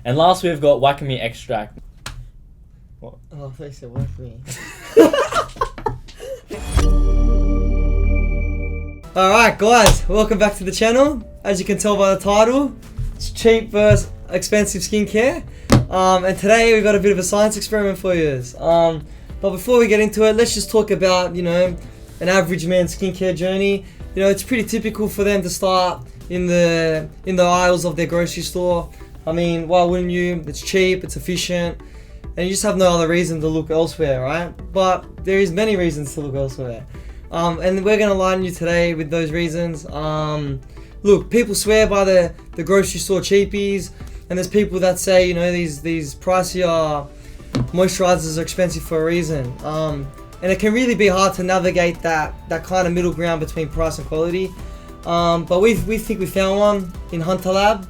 And last we've got Wacom Extract. What? Oh, I thought you said Wacom. Alright guys, welcome back to the channel. As you can tell by the title, it's cheap versus expensive skincare. And today we've got a bit of a science experiment for you. But before we get into it, let's just talk about, an average man's skincare journey. It's pretty typical for them to start in the aisles of their grocery store. I mean, why wouldn't you? It's cheap, it's efficient, and you just have no other reason to look elsewhere, right? But there is many reasons to look elsewhere. And we're going to enlighten you today with those reasons. Look, people swear by the grocery store cheapies, and there's people that say, these pricier moisturizers are expensive for a reason. And it can really be hard to navigate that kind of middle ground between price and quality. But we think we found one in Hunter Lab.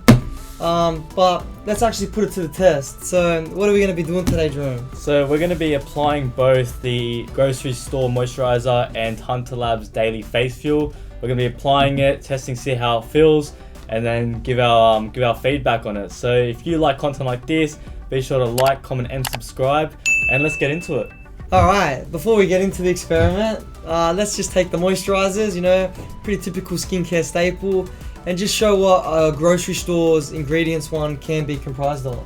But let's actually put it to the test. So what are we going to be doing today, Jerome? So we're going to be applying both the grocery store moisturizer and Hunter Labs daily face fuel. We're going to be applying it, testing, see how it feels, and then give our feedback on it. So if you like content like this, be sure to like, comment, and subscribe, and let's get into it. Alright, before we get into the experiment, let's just take the moisturizers, pretty typical skincare staple, and just show what a grocery store's ingredients one can be comprised of.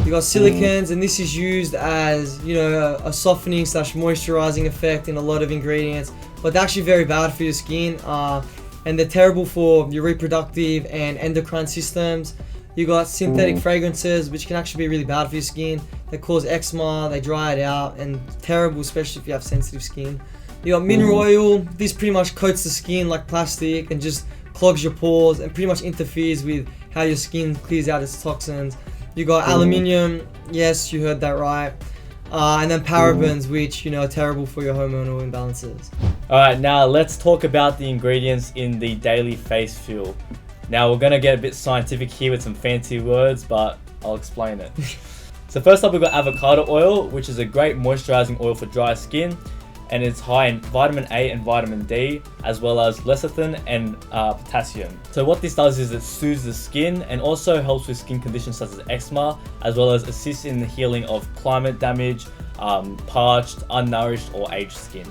You got silicons, and this is used as, a softening / moisturizing effect in a lot of ingredients, but they're actually very bad for your skin, and they're terrible for your reproductive and endocrine systems. You got synthetic fragrances, which can actually be really bad for your skin. They cause eczema, they dry it out, and terrible, especially if you have sensitive skin. You got mineral oil. This pretty much coats the skin like plastic and just clogs your pores and pretty much interferes with how your skin clears out its toxins. You got aluminium. Yes, you heard that right. And then parabens, which are terrible for your hormonal imbalances. Alright, now let's talk about the ingredients in the daily face fuel. Now we're going to get a bit scientific here with some fancy words, but I'll explain it. So first up, we've got avocado oil, which is a great moisturizing oil for dry skin, and it's high in vitamin A and vitamin D, as well as lecithin and potassium. So what this does is it soothes the skin and also helps with skin conditions such as eczema, as well as assists in the healing of climate damage, parched, unnourished, or aged skin.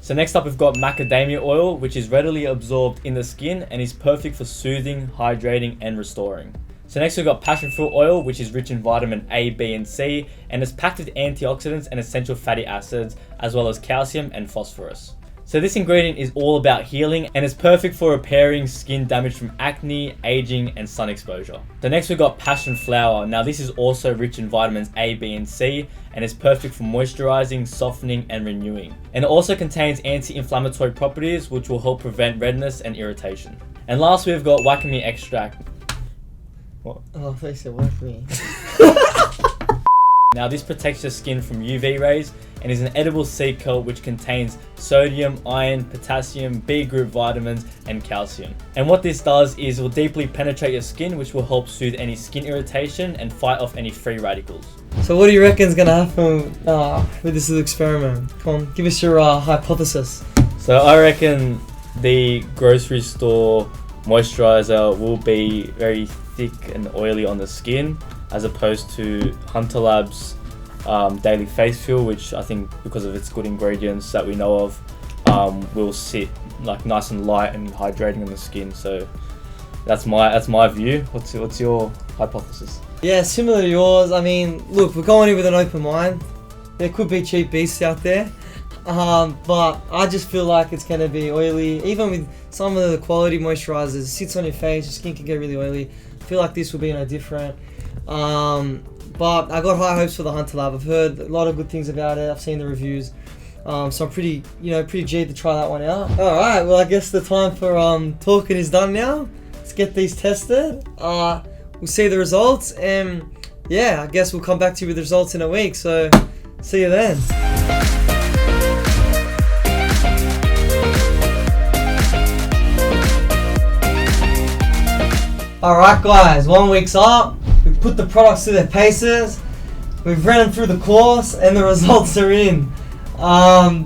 So next up, we've got macadamia oil, which is readily absorbed in the skin and is perfect for soothing, hydrating, and restoring. So next we've got passionfruit oil, which is rich in vitamin A, B, and C, and is packed with antioxidants and essential fatty acids, as well as calcium and phosphorus. So this ingredient is all about healing and is perfect for repairing skin damage from acne, aging, and sun exposure. So next we've got passion flower. Now this is also rich in vitamins A, B, and C, and is perfect for moisturizing, softening, and renewing. And it also contains anti-inflammatory properties, which will help prevent redness and irritation. And last we've got Wacom Extract. What? Oh, I thought you said Wacom. Now this protects your skin from UV rays and is an edible seed coat which contains sodium, iron, potassium, B group vitamins, and calcium. And what this does is it will deeply penetrate your skin, which will help soothe any skin irritation and fight off any free radicals. So what do you reckon is going to happen with this experiment? Come on, give us your hypothesis. So I reckon the grocery store moisturizer will be very thick and oily on the skin, as opposed to Hunter Labs daily face fuel, which I think, because of its good ingredients that we know of, will sit like nice and light and hydrating on the skin. So that's my view. What's your hypothesis? Yeah, similar to yours. I mean, look, we're going in with an open mind. There could be cheap beasts out there, but I just feel like it's going to be oily. Even with some of the quality moisturizers, it sits on your face, your skin can get really oily. I feel like this will be no different. But I got high hopes for the Hunter Lab. I've heard a lot of good things about it. I've seen the reviews. So I'm pretty G'd to try that one out. Alright, well I guess the time for talking is done now. Let's get these tested. We'll see the results, and yeah, I guess we'll come back to you with the results in a week. So see you then. Alright guys, 1 week's up. We've put the products to their paces. We've ran them through the course and the results are in.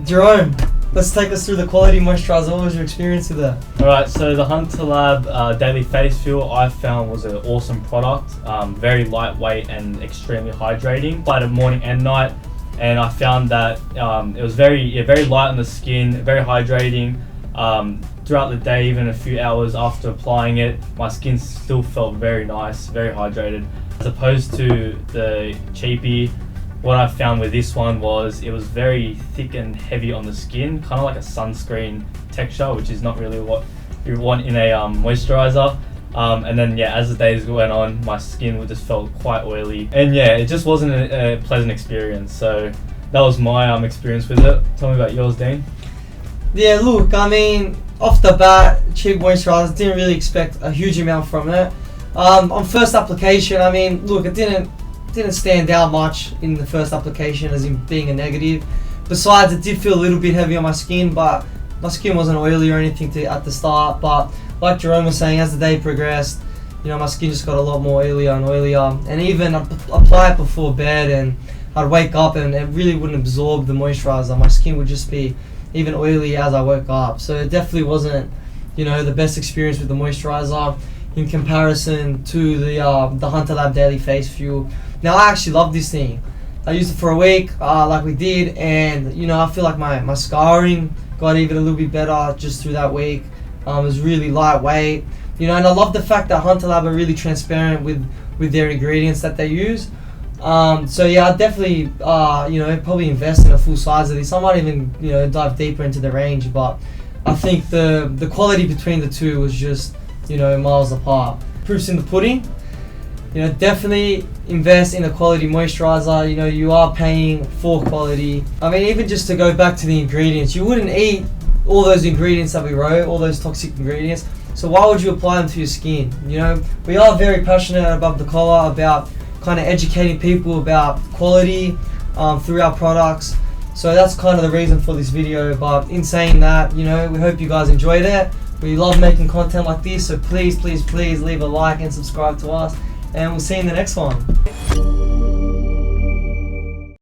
Jerome, let's take us through the quality moisturiser. What was your experience with that? Alright, so the Hunter Lab Daily Face Fuel I found was an awesome product. Very lightweight and extremely hydrating. Applied it morning and night, and I found that it was very light on the skin, very hydrating. Throughout the day, even a few hours after applying it, my skin still felt very nice, very hydrated. As opposed to the cheapie, what I found with this one was it was very thick and heavy on the skin, kind of like a sunscreen texture, which is not really what you want in a moisturizer. And then as the days went on, my skin just felt quite oily, and it just wasn't a pleasant experience. So that was my experience with it. Tell me about yours, Dean. Yeah, look, I mean, off the bat, cheap moisturiser, didn't really expect a huge amount from it. On first application, I mean, look, it didn't stand out much in the first application as in being a negative. Besides, it did feel a little bit heavy on my skin, but my skin wasn't oily or anything at the start. But like Jerome was saying, as the day progressed, my skin just got a lot more oilier and oilier. And even I'd apply it before bed, and I'd wake up and it really wouldn't absorb the moisturiser. My skin would just be even oily as I woke up. So it definitely wasn't, the best experience with the moisturiser in comparison to the Hunter Lab Daily Face Fuel. Now, I actually love this thing. I used it for a week, like we did, and I feel like my scarring got even a little bit better just through that week. It was really lightweight, and I love the fact that Hunter Lab are really transparent with their ingredients that they use. So I'd definitely probably invest in a full size of this. I might even dive deeper into the range, but I think the quality between the two was just miles apart. Proof's in the pudding. Definitely invest in a quality moisturizer. You are paying for quality. I mean, even just to go back to the ingredients, you wouldn't eat all those ingredients that we wrote, all those toxic ingredients. So why would you apply them to your skin? We are very passionate above the collar about kind of educating people about quality through our products. So that's kind of the reason for this video. But in saying that, we hope you guys enjoyed it. We love making content like this, so please leave a like and subscribe to us, and we'll see you in the next one.